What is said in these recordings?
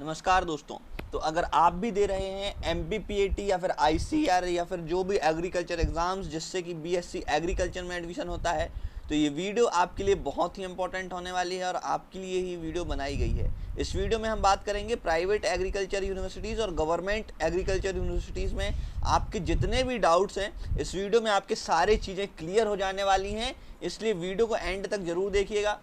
नमस्कार दोस्तों। तो अगर आप भी दे रहे हैं एमपीपीएटी या फिर आईसीआर या फिर जो भी एग्रीकल्चर एग्ज़ाम्स जिससे कि बीएससी एग्रीकल्चर में एडमिशन होता है, तो ये वीडियो आपके लिए बहुत ही इंपॉर्टेंट होने वाली है और आपके लिए ही वीडियो बनाई गई है। इस वीडियो में हम बात करेंगे प्राइवेट एग्रीकल्चर यूनिवर्सिटीज़ और गवर्नमेंट एग्रीकल्चर यूनिवर्सिटीज़ में आपके जितने भी डाउट्स हैं, इस वीडियो में आपके सारी चीज़ें क्लियर हो जाने वाली हैं, इसलिए वीडियो को एंड तक ज़रूर देखिएगा।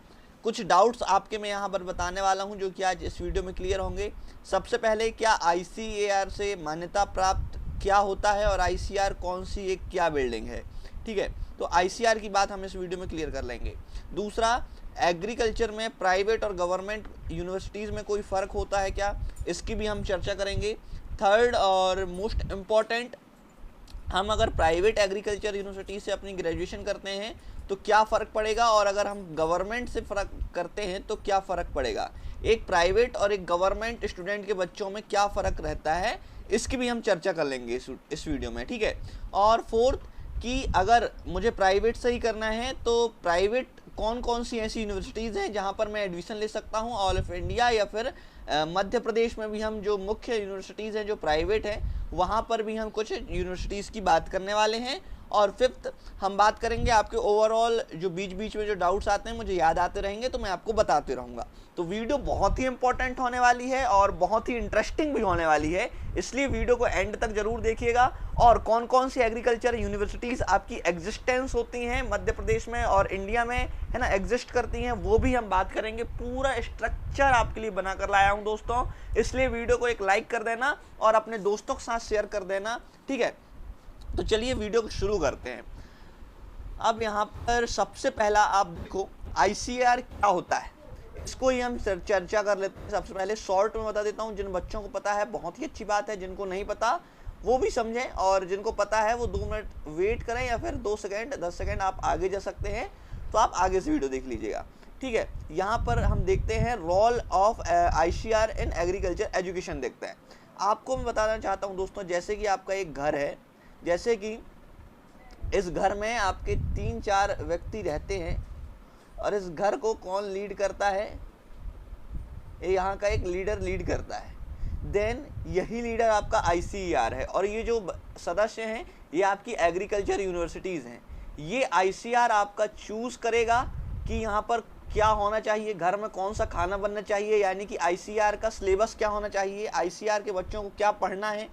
कुछ डाउट्स आपके मैं यहाँ पर बताने वाला हूँ जो कि आज इस वीडियो में क्लियर होंगे। सबसे पहले, क्या आईसीएआर से मान्यता प्राप्त क्या होता है और आईसीआर कौन सी एक क्या बिल्डिंग है, ठीक है। तो आईसीआर की बात हम इस वीडियो में क्लियर कर लेंगे। दूसरा, एग्रीकल्चर में प्राइवेट और गवर्नमेंट यूनिवर्सिटीज़ में कोई फ़र्क होता है क्या, इसकी भी हम चर्चा करेंगे। थर्ड और मोस्ट इम्पॉर्टेंट, हम अगर प्राइवेट एग्रीकल्चर यूनिवर्सिटी से अपनी ग्रेजुएशन करते हैं तो क्या फ़र्क पड़ेगा, और अगर हम गवर्नमेंट से फ़र्क करते हैं तो क्या फ़र्क पड़ेगा। एक प्राइवेट और एक गवर्नमेंट स्टूडेंट के बच्चों में क्या फ़र्क रहता है, इसकी भी हम चर्चा कर लेंगे इस वीडियो में, ठीक है। और फोर्थ, कि अगर मुझे प्राइवेट से ही करना है तो प्राइवेट कौन कौन सी ऐसी यूनिवर्सिटीज़ हैं जहां पर मैं एडमिशन ले सकता हूं ऑल ऑफ इंडिया, या फिर मध्य प्रदेश में भी हम जो मुख्य यूनिवर्सिटीज़ हैं जो प्राइवेट हैं वहां पर भी हम कुछ यूनिवर्सिटीज़ की बात करने वाले हैं। और फिफ्थ, हम बात करेंगे आपके ओवरऑल जो बीच बीच में जो डाउट्स आते हैं मुझे याद आते रहेंगे तो मैं आपको बताते रहूँगा। तो वीडियो बहुत ही इंपॉर्टेंट होने वाली है और बहुत ही इंटरेस्टिंग भी होने वाली है, इसलिए वीडियो को एंड तक जरूर देखिएगा। और कौन कौन सी एग्रीकल्चर यूनिवर्सिटीज़ आपकी एग्जिस्टेंस होती हैं मध्य प्रदेश में और इंडिया में, है ना, एग्जिस्ट करती हैं, वो भी हम बात करेंगे। पूरा स्ट्रक्चर आपके लिए बना कर लाया हूँ दोस्तों, इसलिए वीडियो को एक लाइक कर देना और अपने दोस्तों के साथ शेयर कर देना, ठीक है। तो चलिए वीडियो को शुरू करते हैं। अब यहाँ पर सबसे पहला आप देखो आईसीआर क्या होता है, इसको ही हम चर्चा कर लेते हैं। सबसे पहले शॉर्ट में बता देता हूँ, जिन बच्चों को पता है बहुत ही अच्छी बात है, जिनको नहीं पता वो भी समझें, और जिनको पता है वो 2 मिनट वेट करें या फिर 2 सेकेंड 10 सेकेंड आप आगे जा सकते हैं, तो आप आगे से वीडियो देख लीजिएगा, ठीक है। यहाँ पर हम देखते हैं role of ICR in agriculture education देखते हैं। आपको मैं बताना चाहता हूँ दोस्तों, जैसे कि आपका एक घर है, जैसे कि इस घर में आपके 3-4 व्यक्ति रहते हैं और इस घर को कौन लीड करता है, ये यहाँ का एक लीडर लीड करता है। देन यही लीडर आपका आईसीआर है, और ये जो सदस्य हैं ये आपकी एग्रीकल्चर यूनिवर्सिटीज़ हैं। ये आईसीआर आपका चूज़ करेगा कि यहाँ पर क्या होना चाहिए, घर में कौन सा खाना बनना चाहिए, यानी कि आईसीआर का सिलेबस क्या होना चाहिए, आईसीआर के बच्चों को क्या पढ़ना है,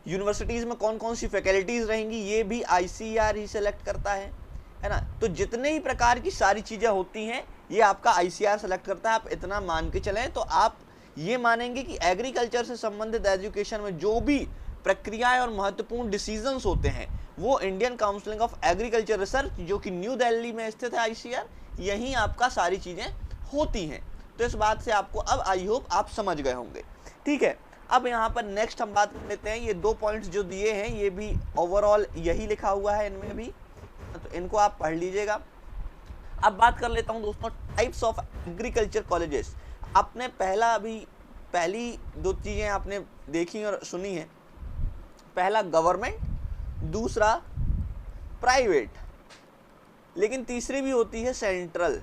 यूनिवर्सिटीज़ में कौन कौन सी फैकल्टीज़ रहेंगी, ये भी आईसीआर ही सेलेक्ट करता है ना। तो जितने ही प्रकार की सारी चीज़ें होती हैं ये आपका आईसीआर सेलेक्ट करता है। आप इतना मान के चलें तो आप ये मानेंगे कि एग्रीकल्चर से संबंधित एजुकेशन में जो भी प्रक्रियाएं और महत्वपूर्ण डिसीजंस होते हैं वो Indian council of agriculture research, जो कि न्यू दिल्ली में स्थित है आईसीआर, यहीं आपका सारी चीज़ें होती हैं। तो इस बात से आपको अब आई होप आप समझ गए होंगे, ठीक है। अब यहाँ पर नेक्स्ट हम बात कर लेते हैं, ये 2 पॉइंट्स जो दिए हैं ये भी ओवरऑल यही लिखा हुआ है इनमें भी, तो इनको आप पढ़ लीजिएगा। अब बात कर लेता हूँ दोस्तों टाइप्स ऑफ एग्रीकल्चर कॉलेजेस। आपने पहली 2 चीज़ें आपने देखी और सुनी है, पहला गवर्नमेंट, दूसरा प्राइवेट, लेकिन तीसरी भी होती है सेंट्रल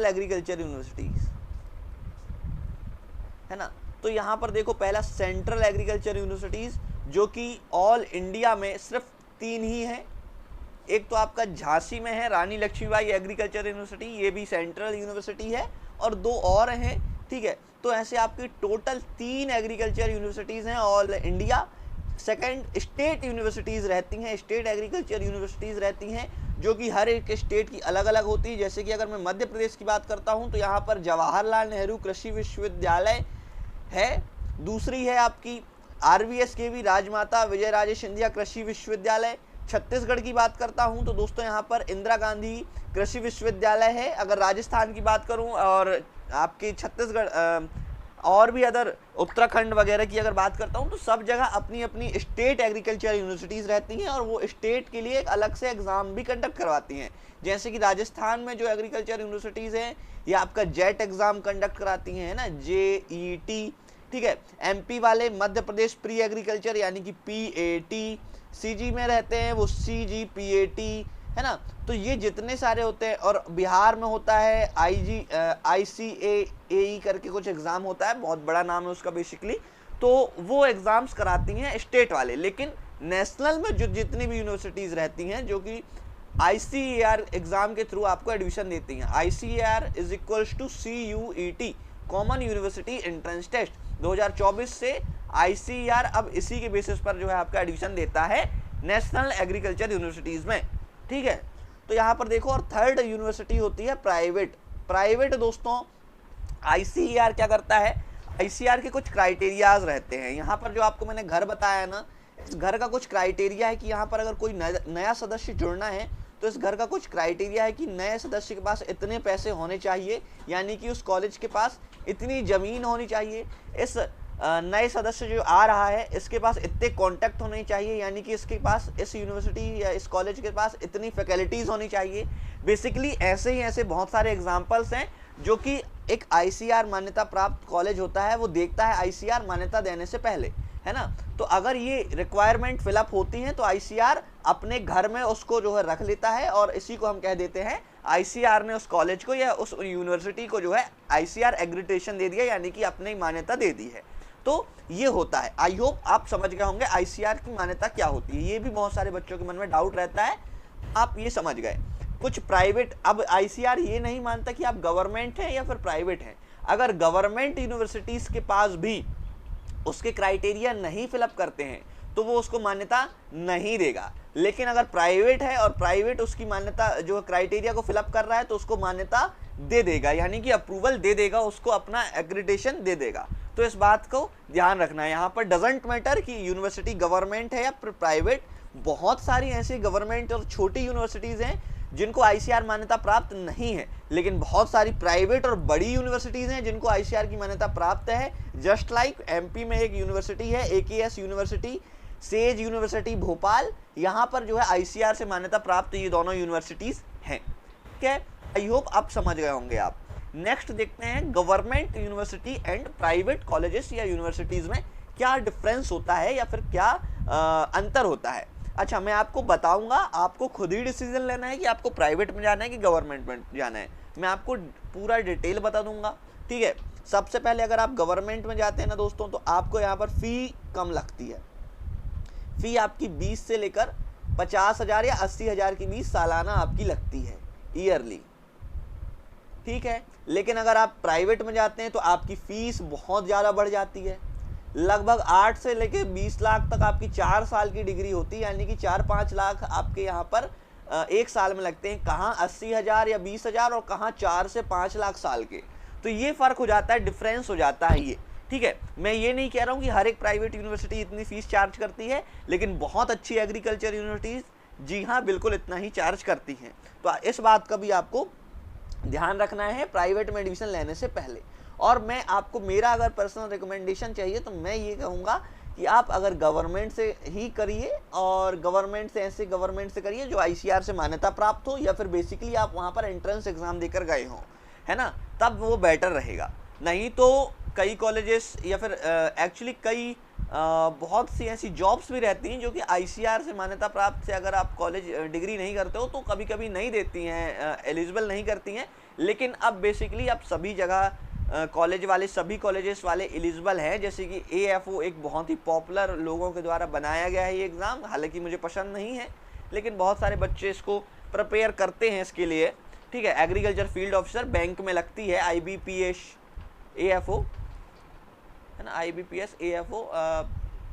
एग्रीकल्चर यूनिवर्सिटीज, है ना। तो यहाँ पर देखो पहला सेंट्रल एग्रीकल्चर यूनिवर्सिटीज़, जो कि ऑल इंडिया में सिर्फ 3 ही हैं। एक तो आपका झांसी में है रानी लक्ष्मीबाई एग्रीकल्चर यूनिवर्सिटी, ये भी सेंट्रल यूनिवर्सिटी है, और 2 और हैं, ठीक है। तो ऐसे आपकी टोटल 3 एग्रीकल्चर यूनिवर्सिटीज़ हैं all India. Second, state universities रहती हैं, स्टेट एग्रीकल्चर यूनिवर्सिटीज़ रहती हैं, जो कि हर एक स्टेट की अलग अलग होती है। जैसे कि अगर मैं मध्य प्रदेश की बात करता हूँ तो यहाँ पर जवाहरलाल नेहरू कृषि विश्वविद्यालय है। दूसरी है आपकी RVSKV राजमाता विजयराजे सिंधिया कृषि विश्वविद्यालय। छत्तीसगढ़ की बात करता हूं तो दोस्तों यहाँ पर इंदिरा गांधी कृषि विश्वविद्यालय है। अगर राजस्थान की बात करूं और आपकी छत्तीसगढ़ और भी अदर उत्तराखंड वगैरह की अगर बात करता हूं तो सब जगह अपनी अपनी स्टेट एग्रीकल्चर यूनिवर्सिटीज़ रहती हैं, और वो स्टेट के लिए एक अलग से एग्ज़ाम भी कंडक्ट करवाती हैं। जैसे कि राजस्थान में जो एग्रीकल्चर यूनिवर्सिटीज़ हैं ये आपका जेट एग्ज़ाम कंडक्ट कराती हैं, है ना, JET, ठीक है। MP वाले मध्य प्रदेश प्री एग्रीकल्चर यानी कि PAT, CG में रहते हैं वो CGPAT, है ना। तो ये जितने सारे होते हैं, और बिहार में होता है ICAAE करके कुछ एग्ज़ाम होता है, बहुत बड़ा नाम है उसका बेसिकली। तो वो एग्ज़ाम्स कराती हैं स्टेट वाले, लेकिन नेशनल में जो जितनी भी यूनिवर्सिटीज़ रहती हैं जो कि ICAR एग्ज़ाम के थ्रू आपको एडमिशन देती हैं, ICAR is equals to CUET, common university entrance test 2024 से ICAR अब इसी के बेसिस पर जो है आपका एडमिशन देता है नेशनल एग्रीकल्चर यूनिवर्सिटीज़ में, ठीक है। तो यहाँ पर देखो, और थर्ड यूनिवर्सिटी होती है प्राइवेट दोस्तों। ICAR क्या करता है, ICAR के कुछ क्राइटेरियाज रहते हैं। यहाँ पर जो आपको मैंने घर बताया ना, इस घर का कुछ क्राइटेरिया है कि यहाँ पर अगर कोई नया सदस्य जुड़ना है तो इस घर का कुछ क्राइटेरिया है कि नए सदस्य के पास इतने पैसे होने चाहिए, यानी कि उस कॉलेज के पास इतनी ज़मीन होनी चाहिए, इस नए सदस्य जो आ रहा है इसके पास इतने कॉन्टैक्ट होने चाहिए, यानी कि इसके पास इस यूनिवर्सिटी या इस कॉलेज के पास इतनी फैकल्टीज़ होनी चाहिए। बेसिकली ऐसे ही ऐसे बहुत सारे एग्जांपल्स हैं जो कि एक ICAR मान्यता प्राप्त कॉलेज होता है वो देखता है ICAR मान्यता देने से पहले, है ना। तो अगर ये रिक्वायरमेंट फिलअप होती हैं तो ICAR अपने घर में उसको जो है रख लेता है, और इसी को हम कह देते हैं ICAR ने उस कॉलेज को या उस यूनिवर्सिटी को जो है ICAR एग्रीडेशन दे दिया, यानी कि अपनी मान्यता दे दी है। तो ये होता है। आई होप आप समझ गए होंगे ICAR की मान्यता क्या होती है, ये भी बहुत सारे बच्चों के मन में डाउट रहता है, आप ये समझ गए। कुछ प्राइवेट, अब ICAR ये नहीं मानता कि आप गवर्नमेंट हैं या फिर प्राइवेट हैं। अगर गवर्नमेंट यूनिवर्सिटीज़ के पास भी उसके क्राइटेरिया नहीं फिलअप करते हैं तो वो उसको मान्यता नहीं देगा, लेकिन अगर प्राइवेट है और प्राइवेट उसकी मान्यता जो क्राइटेरिया को फिलअप कर रहा है तो उसको मान्यता दे देगा, यानी कि अप्रूवल दे देगा, उसको अपना एक्रेडिटेशन दे देगा। तो इस बात को ध्यान रखना है। यहाँ पर डजेंट मैटर कि यूनिवर्सिटी गवर्नमेंट है या प्राइवेट, बहुत सारी ऐसी गवर्नमेंट और छोटी यूनिवर्सिटीज़ हैं जिनको ICAR मान्यता प्राप्त नहीं है, लेकिन बहुत सारी प्राइवेट और बड़ी यूनिवर्सिटीज़ हैं जिनको ICAR की मान्यता प्राप्त है। जस्ट लाइक MP में एक यूनिवर्सिटी है AKS university, says university Bhopal, यहाँ पर जो है ICAR से मान्यता प्राप्त ये दोनों यूनिवर्सिटीज़ हैं, ठीक है। आई होप आप समझ गए होंगे आप। नेक्स्ट देखते हैं government university and private colleges या यूनिवर्सिटीज़ में क्या डिफरेंस होता है या फिर क्या अंतर होता है। अच्छा, मैं आपको बताऊंगा, आपको खुद ही डिसीजन लेना है कि आपको प्राइवेट में जाना है कि गवर्नमेंट में जाना है। मैं आपको पूरा डिटेल बता दूंगा, ठीक है। सबसे पहले अगर आप गवर्नमेंट में जाते हैं ना दोस्तों, तो आपको यहाँ पर फ़ी कम लगती है। फ़ी आपकी 20 से लेकर 50,000 या 80,000 के बीच सालाना आपकी लगती है, ईयरली, ठीक है। लेकिन अगर आप प्राइवेट में जाते हैं तो आपकी फ़ीस बहुत ज़्यादा बढ़ जाती है, लगभग 8 से लेकर 20 लाख तक आपकी 4 साल की डिग्री होती है, यानी कि 4-5 लाख आपके यहाँ पर एक साल में लगते हैं। कहाँ 80,000 या 20,000 और कहाँ 4 से 5 लाख साल के। तो ये फ़र्क हो जाता है, डिफरेंस हो जाता है ये, ठीक है। मैं ये नहीं कह रहा हूँ कि हर एक प्राइवेट यूनिवर्सिटी इतनी फ़ीस चार्ज करती है, लेकिन बहुत अच्छी एग्रीकल्चर यूनिवर्सिटीज़ जी हाँ बिल्कुल इतना ही चार्ज करती हैं। तो इस बात का भी आपको ध्यान रखना है प्राइवेट में एडमिशन लेने से पहले। और मैं आपको, मेरा अगर पर्सनल रिकमेंडेशन चाहिए तो मैं ये कहूँगा कि आप अगर गवर्नमेंट से ही करिए, और गवर्नमेंट से ऐसे गवर्नमेंट से करिए जो ICAR से मान्यता प्राप्त हो, या फिर बेसिकली आप वहाँ पर एंट्रेंस एग्ज़ाम देकर गए हों, है ना, तब वो बेटर रहेगा। नहीं तो कई कॉलेजेस या फिर एक्चुअली कई बहुत सी ऐसी जॉब्स भी रहती हैं जो कि ICAR से मान्यता प्राप्त से अगर आप कॉलेज डिग्री नहीं करते हो तो कभी कभी नहीं देती हैं, एलिजिबल नहीं करती हैं। लेकिन अब बेसिकली अब सभी जगह कॉलेज वाले, सभी कॉलेजेस वाले एलिजिबल हैं। जैसे कि AFO एक बहुत ही पॉपुलर लोगों के द्वारा बनाया गया है ये एग्ज़ाम, हालांकि मुझे पसंद नहीं है, लेकिन बहुत सारे बच्चे इसको प्रिपेयर करते हैं इसके लिए, ठीक है। एग्रीकल्चर फील्ड ऑफिसर बैंक में लगती है, IBPS AFO, है ना, IBPS AFO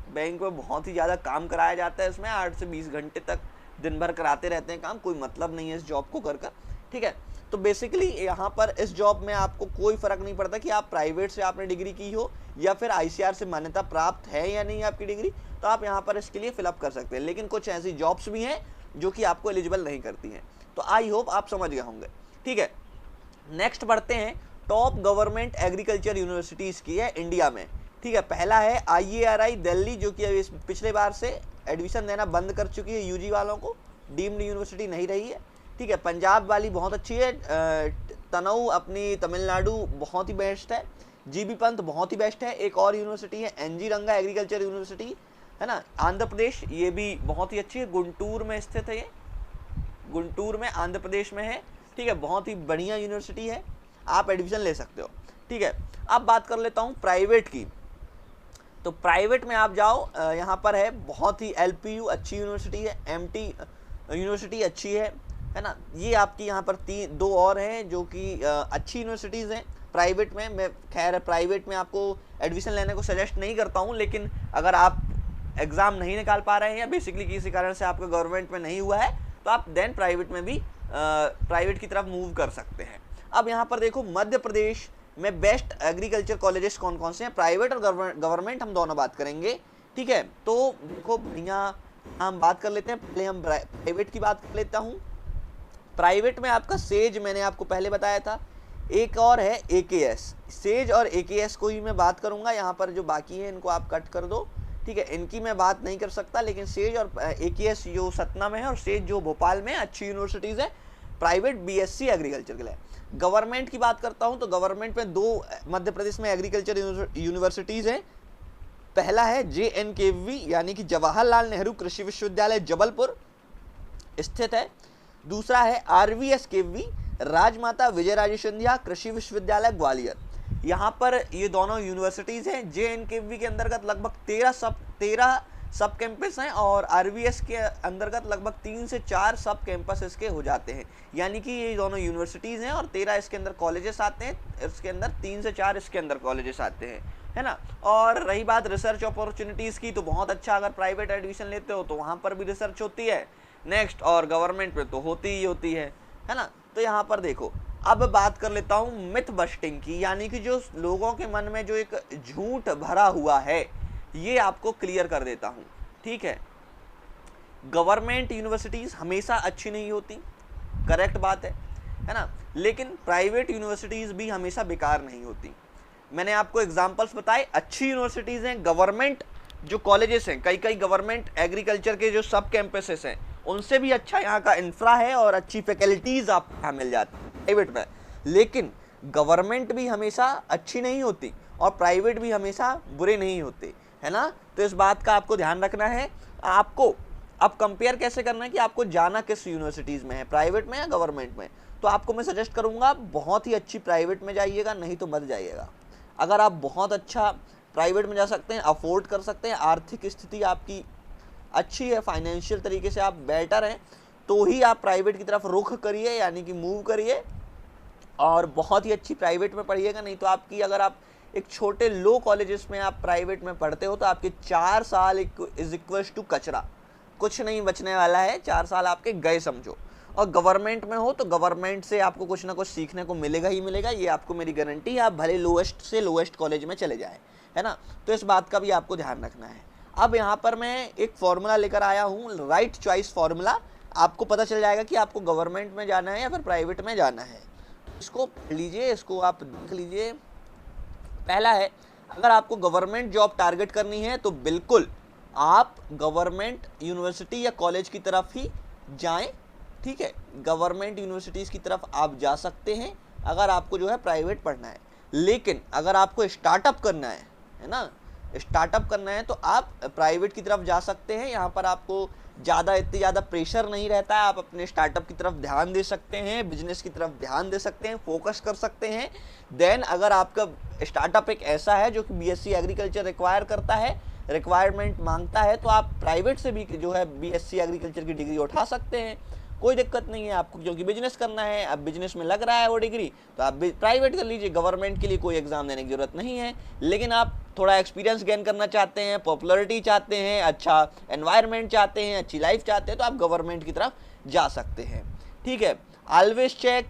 बैंक में बहुत ही ज़्यादा काम कराया जाता है। इसमें 8 से 20 घंटे तक दिन भर कराते रहते हैं काम, कोई मतलब नहीं है इस जॉब को कर, ठीक है। तो बेसिकली यहाँ पर इस जॉब में आपको कोई फ़र्क नहीं पड़ता कि आप प्राइवेट से आपने डिग्री की हो या फिर ICAR से मान्यता प्राप्त है या नहीं आपकी डिग्री, तो आप यहाँ पर इसके लिए फिलअप कर सकते हैं। लेकिन कुछ ऐसी जॉब्स भी हैं जो कि आपको एलिजिबल नहीं करती हैं। तो आई होप आप समझ गए होंगे, ठीक है। नेक्स्ट बढ़ते हैं टॉप गवर्नमेंट एग्रीकल्चर यूनिवर्सिटीज़ की है इंडिया में, ठीक है। पहला है IARI दिल्ली, जो कि पिछले बार से एडमिशन देना बंद कर चुकी है UG वालों को, डीम्ड यूनिवर्सिटी नहीं रही है, ठीक है। पंजाब वाली बहुत अच्छी है, तनऊ अपनी तमिलनाडु बहुत ही बेस्ट है, GB पंत बहुत ही बेस्ट है। एक और यूनिवर्सिटी है NG रंगा एग्रीकल्चर यूनिवर्सिटी, है ना, आंध्र प्रदेश, ये भी बहुत ही अच्छी है, गुंटूर में स्थित है ये, गुंटूर में, आंध्र प्रदेश में है। ठीक है, बहुत ही बढ़िया यूनिवर्सिटी है, आप एडमिशन ले सकते हो। ठीक है, अब बात कर लेता हूँ प्राइवेट की। तो प्राइवेट में आप जाओ, यहाँ पर है बहुत ही LPU अच्छी यूनिवर्सिटी है, MT यूनिवर्सिटी अच्छी है ना। ये आपकी यहाँ पर दो और हैं जो कि अच्छी यूनिवर्सिटीज़ हैं प्राइवेट में। मैं खैर प्राइवेट में आपको एडमिशन लेने को सजेस्ट नहीं करता हूँ, लेकिन अगर आप एग्ज़ाम नहीं निकाल पा रहे हैं या बेसिकली किसी कारण से आपका गवर्नमेंट में नहीं हुआ है, तो आप देन प्राइवेट में भी प्राइवेट की तरफ मूव कर सकते हैं। अब यहाँ पर देखो, मध्य प्रदेश में बेस्ट एग्रीकल्चर कॉलेजेस कौन कौन से हैं, प्राइवेट और गवर्नमेंट, हम दोनों बात करेंगे। ठीक है, तो देखो बढ़िया, हम बात कर लेते हैं। पहले हम प्राइवेट की बात कर लेता हूँ। प्राइवेट में आपका सेज, मैंने आपको पहले बताया था, एक और है AKS। सेज और AKS को ही मैं बात करूंगा, यहाँ पर जो बाकी है इनको आप कट कर दो। ठीक है, इनकी मैं बात नहीं कर सकता, लेकिन सेज और AKS जो सतना में है और सेज जो भोपाल में, अच्छी यूनिवर्सिटीज़ है प्राइवेट BSc एग्रीकल्चर के लिए। गवर्नमेंट की बात करता हूँ तो गवर्नमेंट में दो मध्य प्रदेश में एग्रीकल्चर यूनिवर्सिटीज़ हैं। पहला है JNKV यानी कि जवाहरलाल नेहरू कृषि विश्वविद्यालय जबलपुर स्थित है। दूसरा है RVSKV राजमाता विजयराजे सिंधिया कृषि विश्वविद्यालय ग्वालियर। यहाँ पर ये दोनों यूनिवर्सिटीज़ हैं। JNKV के अंतर्गत लगभग 13 सब कैंपस हैं और RVS के अंतर्गत लगभग 3 से 4 सब कैंपस इसके हो जाते हैं। यानी कि ये दोनों यूनिवर्सिटीज़ हैं और 13 इसके अंदर कॉलेजेस आते हैं, इसके अंदर 3 से 4 इसके अंदर कॉलेजेस आते हैं, है ना। और रही बात रिसर्च अपॉर्चुनिटीज़ की, तो बहुत अच्छा, अगर प्राइवेट एडमिशन लेते हो तो वहाँ पर भी रिसर्च होती है नेक्स्ट, और गवर्नमेंट में तो होती ही होती है ना। तो यहाँ पर देखो, अब बात कर लेता हूँ मिथ बस्टिंग की, यानी कि जो लोगों के मन में जो एक झूठ भरा हुआ है, ये आपको क्लियर कर देता हूँ। ठीक है, गवर्नमेंट यूनिवर्सिटीज़ हमेशा अच्छी नहीं होती, करेक्ट बात है ना, लेकिन प्राइवेट यूनिवर्सिटीज़ भी हमेशा बेकार नहीं होती। मैंने आपको एग्जांपल्स बताए, अच्छी यूनिवर्सिटीज़ हैं, गवर्नमेंट जो कॉलेजेस हैं, कई गवर्नमेंट एग्रीकल्चर के जो सब कैंपसेस हैं, उनसे भी अच्छा यहाँ का इंफ्रा है और अच्छी फैकल्टीज़ आपको यहाँ मिल जाती है प्राइवेट में। लेकिन गवर्नमेंट भी हमेशा अच्छी नहीं होती और प्राइवेट भी हमेशा बुरे नहीं होते, है ना। तो इस बात का आपको ध्यान रखना है। आपको अब कंपेयर कैसे करना है कि आपको जाना किस यूनिवर्सिटीज़ में है, प्राइवेट में या गवर्नमेंट में। तो आपको मैं सजेस्ट करूँगा बहुत ही अच्छी प्राइवेट में जाइएगा, नहीं तो मत जाइएगा। अगर आप बहुत अच्छा प्राइवेट में जा सकते हैं, अफोर्ड कर सकते हैं, आर्थिक स्थिति आपकी अच्छी है, फाइनेंशियल तरीके से आप बेटर हैं, तो ही आप प्राइवेट की तरफ रुख करिए, यानी कि मूव करिए और बहुत ही अच्छी प्राइवेट में पढ़िएगा। नहीं तो आपकी, अगर आप एक छोटे लो कॉलेजेस में आप प्राइवेट में पढ़ते हो तो आपके 4 साल इज इक्वल्स टू कचरा, कुछ नहीं बचने वाला है, 4 साल आपके गए समझो। और गवर्नमेंट में हो तो गवर्नमेंट से आपको कुछ ना कुछ सीखने को मिलेगा ही मिलेगा, ये आपको मेरी गारंटी है, आप भले लोएस्ट से लोएस्ट कॉलेज में चले जाए, है ना। तो इस बात का भी आपको ध्यान रखना है। अब यहाँ पर मैं एक फॉर्मूला लेकर आया हूँ, राइट चॉइस फॉर्मूला। आपको पता चल जाएगा कि आपको गवर्नमेंट में जाना है या फिर प्राइवेट में जाना है। इसको लीजिए, इसको आप देख लीजिए। पहला है, अगर आपको गवर्नमेंट जॉब टारगेट करनी है तो बिल्कुल आप गवर्नमेंट यूनिवर्सिटी या कॉलेज की तरफ ही जाएं। ठीक है, गवर्नमेंट यूनिवर्सिटीज़ की तरफ आप जा सकते हैं अगर आपको जो है प्राइवेट पढ़ना है। लेकिन अगर आपको स्टार्टअप करना है ना, स्टार्टअप करना है तो आप प्राइवेट की तरफ जा सकते हैं। यहाँ पर आपको इतनी ज़्यादा प्रेशर नहीं रहता है, आप अपने स्टार्टअप की तरफ ध्यान दे सकते हैं, बिजनेस की तरफ ध्यान दे सकते हैं, फोकस कर सकते हैं। देन अगर आपका स्टार्टअप एक ऐसा है जो कि BSc एग्रीकल्चर रिक्वायर करता है, रिक्वायरमेंट मांगता है, तो आप प्राइवेट से भी जो है BSc एग्रीकल्चर की डिग्री उठा सकते हैं, कोई दिक्कत नहीं है आपको, क्योंकि बिजनेस करना है, अब बिजनेस में लग रहा है वो डिग्री, तो आप प्राइवेट कर लीजिए। गवर्नमेंट के लिए कोई एग्जाम देने की जरूरत नहीं है। लेकिन आप थोड़ा एक्सपीरियंस गेन करना चाहते हैं, पॉपुलैरिटी चाहते हैं, अच्छा एनवायरनमेंट चाहते हैं, अच्छी लाइफ चाहते हैं, तो आप गवर्नमेंट की तरफ जा सकते हैं। ठीक है, always check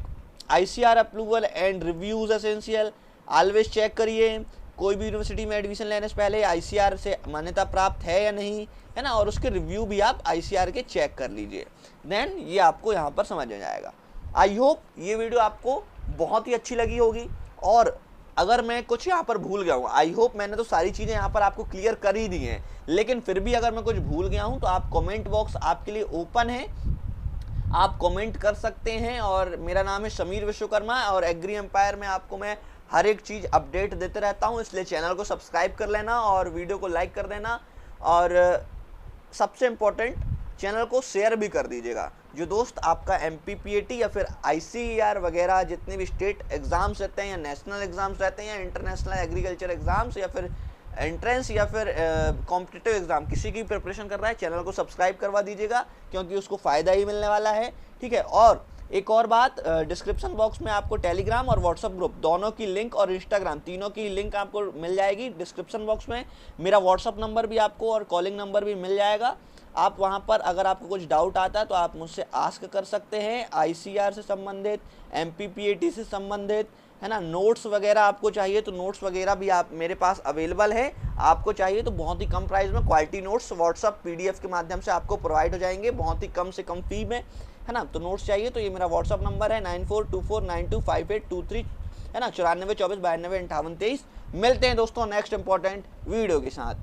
ICAR approval and reviews essential. Always check करिए कोई भी यूनिवर्सिटी में एडमिशन लेने से पहले ICAR से मान्यता प्राप्त है या नहीं, है ना, और उसके रिव्यू भी आप ICAR के चेक कर लीजिए। देन ये आपको यहाँ पर समझ आ जाएगा। आई होप ये वीडियो आपको बहुत ही अच्छी लगी होगी, और अगर मैं कुछ यहाँ पर भूल गया हूँ, आई होप मैंने तो सारी चीज़ें यहाँ पर आपको क्लियर कर ही दी हैं, लेकिन फिर भी अगर मैं कुछ भूल गया हूँ तो आप कमेंट बॉक्स आपके लिए ओपन है, आप कमेंट कर सकते हैं। और मेरा नाम है समीर विश्वकर्मा और एग्री एम्पायर में आपको मैं हर एक चीज़ अपडेट देते रहता हूँ, इसलिए चैनल को सब्सक्राइब कर लेना और वीडियो को लाइक कर देना। और सबसे इम्पोर्टेंट, चैनल को शेयर भी कर दीजिएगा। जो दोस्त आपका MPPAT या फिर ICAR वगैरह जितने भी स्टेट एग्ज़ाम्स रहते हैं या नेशनल एग्ज़ाम्स रहते हैं या इंटरनेशनल एग्रीकल्चर एग्ज़ाम्स या फिर एंट्रेंस या फिर कॉम्पिटिटिव एग्ज़ाम किसी की प्रिपरेशन कर रहा है, चैनल को सब्सक्राइब करवा दीजिएगा क्योंकि उसको फ़ायदा ही मिलने वाला है। ठीक है, और एक और बात, डिस्क्रिप्शन बॉक्स में आपको टेलीग्राम और व्हाट्सअप ग्रुप दोनों की लिंक और इंस्टाग्राम तीनों की लिंक आपको मिल जाएगी। डिस्क्रिप्शन बॉक्स में मेरा व्हाट्सअप नंबर भी आपको और कॉलिंग नंबर भी मिल जाएगा। आप वहां पर अगर आपको कुछ डाउट आता है तो आप मुझसे आस्क कर सकते हैं, ICAR से संबंधित, MPPAT से संबंधित, है ना। नोट्स वगैरह आपको चाहिए तो नोट्स वगैरह भी आप मेरे पास अवेलेबल है। आपको चाहिए तो बहुत ही कम प्राइस में क्वालिटी नोट्स व्हाट्सअप PDF के माध्यम से आपको प्रोवाइड हो जाएंगे, बहुत ही कम से कम फी में, है ना। तो नोट्स चाहिए तो ये मेरा व्हाट्सअप नंबर है 9424925823, है ना, 9424925823। मिलते हैं दोस्तों नेक्स्ट इंपॉर्टेंट वीडियो के साथ।